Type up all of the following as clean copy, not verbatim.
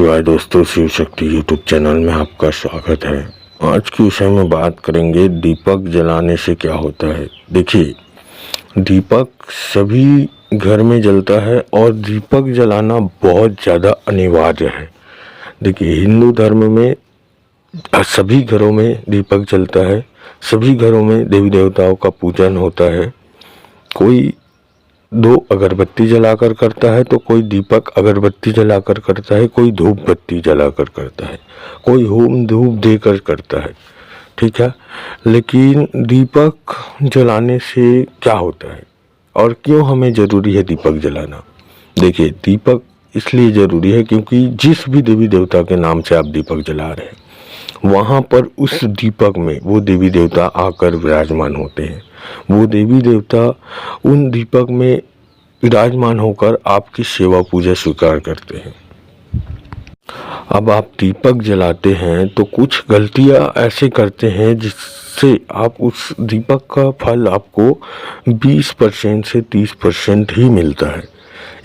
शिवाय दोस्तों, Shiv Shakti YouTube channel में आपका स्वागत है। आज के विषय में बात करेंगे दीपक जलाने से क्या होता है। देखिए, दीपक सभी घर में जलता है और दीपक जलाना बहुत ज़्यादा अनिवार्य है। देखिए, हिंदू धर्म में सभी घरों में दीपक जलता है, सभी घरों में देवी देवताओं का पूजन होता है। कोई दो अगरबत्ती जलाकर करता है तो कोई दीपक अगरबत्ती जलाकर करता है, कोई धूप बत्ती जलाकर करता है, कोई होम धूप देकर करता है। ठीक है, लेकिन दीपक जलाने से क्या होता है और क्यों हमें ज़रूरी है दीपक जलाना। देखिए, दीपक इसलिए ज़रूरी है क्योंकि जिस भी देवी देवता के नाम से आप दीपक जला रहे हैं, वहाँ पर उस दीपक में वो देवी देवता आकर विराजमान होते हैं। वो देवी देवता उन दीपक में विराजमान होकर आपकी सेवा पूजा स्वीकार करते हैं। अब आप दीपक जलाते हैं तो कुछ गलतियां ऐसे करते हैं जिससे आप उस दीपक का फल आपको 20% से 30% ही मिलता है।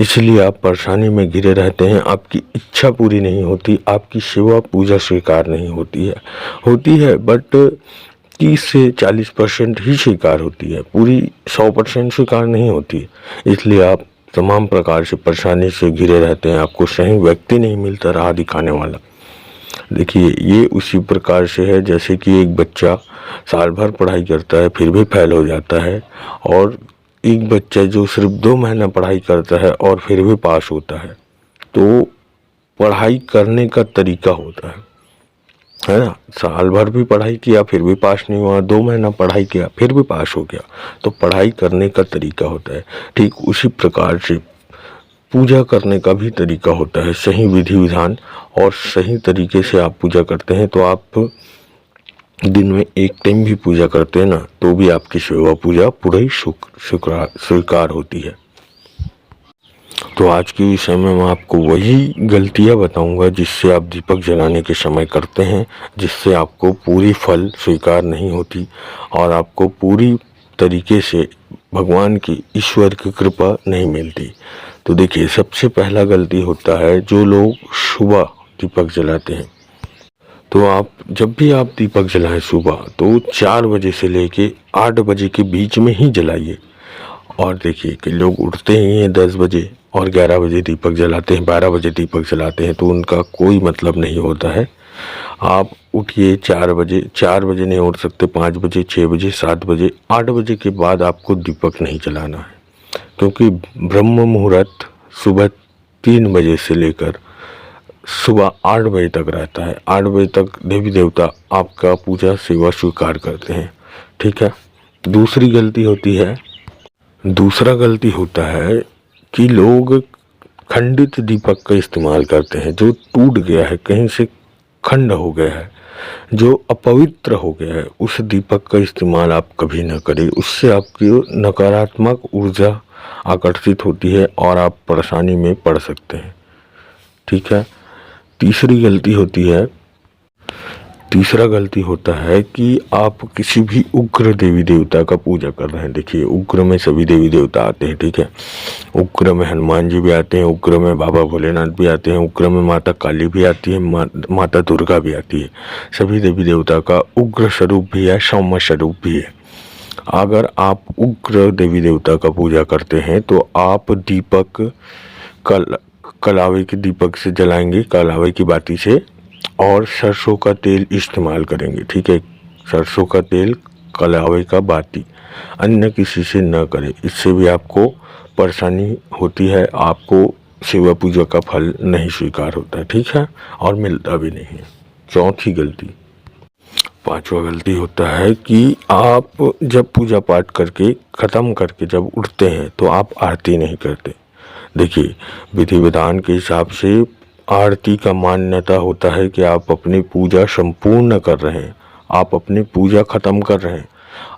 इसलिए आप परेशानी में घिरे रहते हैं, आपकी इच्छा पूरी नहीं होती, आपकी सेवा पूजा स्वीकार नहीं होती है बट 30 से 40% ही स्वीकार होती है, पूरी 100% स्वीकार नहीं होती। इसलिए आप तमाम प्रकार से परेशानी से घिरे रहते हैं, आपको सही व्यक्ति नहीं मिलता राह दिखाने वाला। देखिए, ये उसी प्रकार से है जैसे कि एक बच्चा साल भर पढ़ाई करता है फिर भी फेल हो जाता है, और एक बच्चा जो सिर्फ 2 महीना पढ़ाई करता है और फिर भी पास होता है। तो पढ़ाई करने का तरीका होता है ना। साल भर भी पढ़ाई किया फिर भी पास नहीं हुआ, 2 महीना पढ़ाई किया फिर भी पास हो गया, तो पढ़ाई करने का तरीका होता है। ठीक उसी प्रकार से पूजा करने का भी तरीका होता है, सही विधि विधान और सही तरीके से आप पूजा करते हैं तो आप दिन में एक टाइम भी पूजा करते हैं ना तो भी आपकी सेवा पूजा पूरा ही स्वीकार होती है। तो आज के विषय में मैं आपको वही गलतियां बताऊंगा जिससे आप दीपक जलाने के समय करते हैं, जिससे आपको पूरी फल स्वीकार नहीं होती और आपको पूरी तरीके से भगवान की ईश्वर की कृपा नहीं मिलती। तो देखिए, सबसे पहला गलती होता है जो लोग सुबह दीपक जलाते हैं। तो आप जब भी आप दीपक जलाएं सुबह तो 4 बजे से लेके 8 बजे के बीच में ही जलाइए। और देखिए कि लोग उठते ही हैं 10 बजे और 11 बजे दीपक जलाते हैं, 12 बजे दीपक जलाते हैं, तो उनका कोई मतलब नहीं होता है। आप उठिए 4 बजे, 4 बजे नहीं उठ सकते, 5 बजे, 6 बजे, 7 बजे, 8 बजे के बाद आपको दीपक नहीं जलाना है, क्योंकि ब्रह्म मुहूर्त सुबह 3 बजे से लेकर सुबह 8 बजे तक रहता है। 8 बजे तक देवी देवता आपका पूजा सेवा स्वीकार करते हैं। ठीक है, दूसरा गलती होता है कि लोग खंडित दीपक का इस्तेमाल करते हैं, जो टूट गया है, कहीं से खंड हो गया है, जो अपवित्र हो गया है, उस दीपक का इस्तेमाल आप कभी ना करें। उससे आपकी नकारात्मक ऊर्जा आकर्षित होती है और आप परेशानी में पड़ सकते हैं। ठीक है, तीसरा गलती होता है कि आप किसी भी उग्र देवी देवता का पूजा कर रहे हैं। देखिए, उग्र में सभी देवी देवता आते हैं। ठीक है, उग्र में हनुमान जी भी आते हैं, उग्र में बाबा भोलेनाथ भी आते हैं, उग्र में माता काली भी आती है, माता दुर्गा भी आती है। सभी देवी देवता का उग्र स्वरूप भी है, सौम्य स्वरूप भी है। अगर आप उग्र देवी देवता का पूजा करते हैं तो आप दीपक कलावे के दीपक से जलाएंगे, कलावे की बाती से, और सरसों का तेल इस्तेमाल करेंगे। ठीक है, सरसों का तेल, कलावे का बाती, अन्य किसी से न करें। इससे भी आपको परेशानी होती है, आपको सेवा पूजा का फल नहीं स्वीकार होता है। ठीक है, और मिलता भी नहीं है। पांचवा गलती होता है कि आप जब पूजा पाठ करके ख़त्म करके जब उठते हैं तो आप आरती नहीं करते। देखिए, विधि विधान के हिसाब से आरती का मान्यता होता है कि आप अपनी पूजा संपूर्ण कर रहे हैं, आप अपनी पूजा खत्म कर रहे हैं।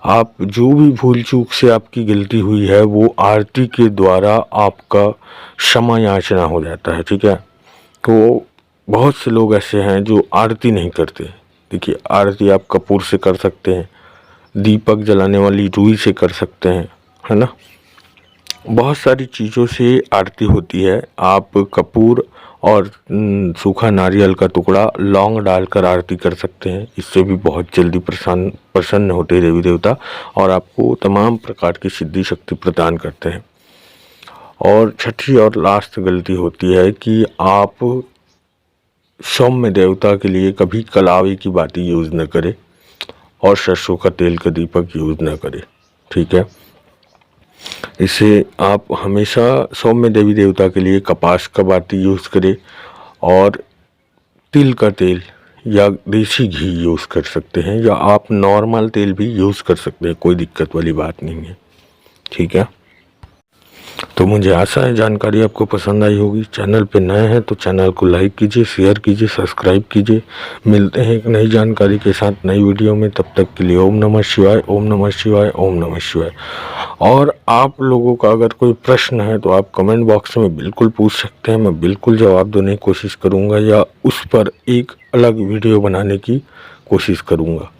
आप जो भी भूल चूक से आपकी गलती हुई है वो आरती के द्वारा आपका क्षमा याचना हो जाता है। ठीक है, तो बहुत से लोग ऐसे हैं जो आरती नहीं करते। देखिए, आरती आप कपूर से कर सकते हैं, दीपक जलाने वाली रुई से कर सकते हैं, है ना। बहुत सारी चीज़ों से आरती होती है। आप कपूर और सूखा नारियल का टुकड़ा लौंग डालकर आरती कर सकते हैं। इससे भी बहुत जल्दी प्रसन्न होते देवी देवता और आपको तमाम प्रकार की सिद्धि शक्ति प्रदान करते हैं। और छठी और लास्ट गलती होती है कि आप सौम्य देवता के लिए कभी कलावे की बाती यूज़ न करें और सरसों का तेल का दीपक यूज़ न करें, ठीक है। इसे आप हमेशा सौम्य देवी देवता के लिए कपास का बाती यूज़ करें और तिल का तेल या देसी घी यूज़ कर सकते हैं, या आप नॉर्मल तेल भी यूज़ कर सकते हैं, कोई दिक्कत वाली बात नहीं है, ठीक है। तो मुझे आशा है जानकारी आपको पसंद आई होगी। चैनल पे नए हैं तो चैनल को लाइक कीजिए, शेयर कीजिए, सब्सक्राइब कीजिए। मिलते हैं एक नई जानकारी के साथ नई वीडियो में। तब तक के लिए ओम नमः शिवाय, ओम नमः शिवाय, ओम नमः शिवाय। और आप लोगों का अगर कोई प्रश्न है तो आप कमेंट बॉक्स में बिल्कुल पूछ सकते हैं, मैं बिल्कुल जवाब देने की कोशिश करूँगा या उस पर एक अलग वीडियो बनाने की कोशिश करूँगा।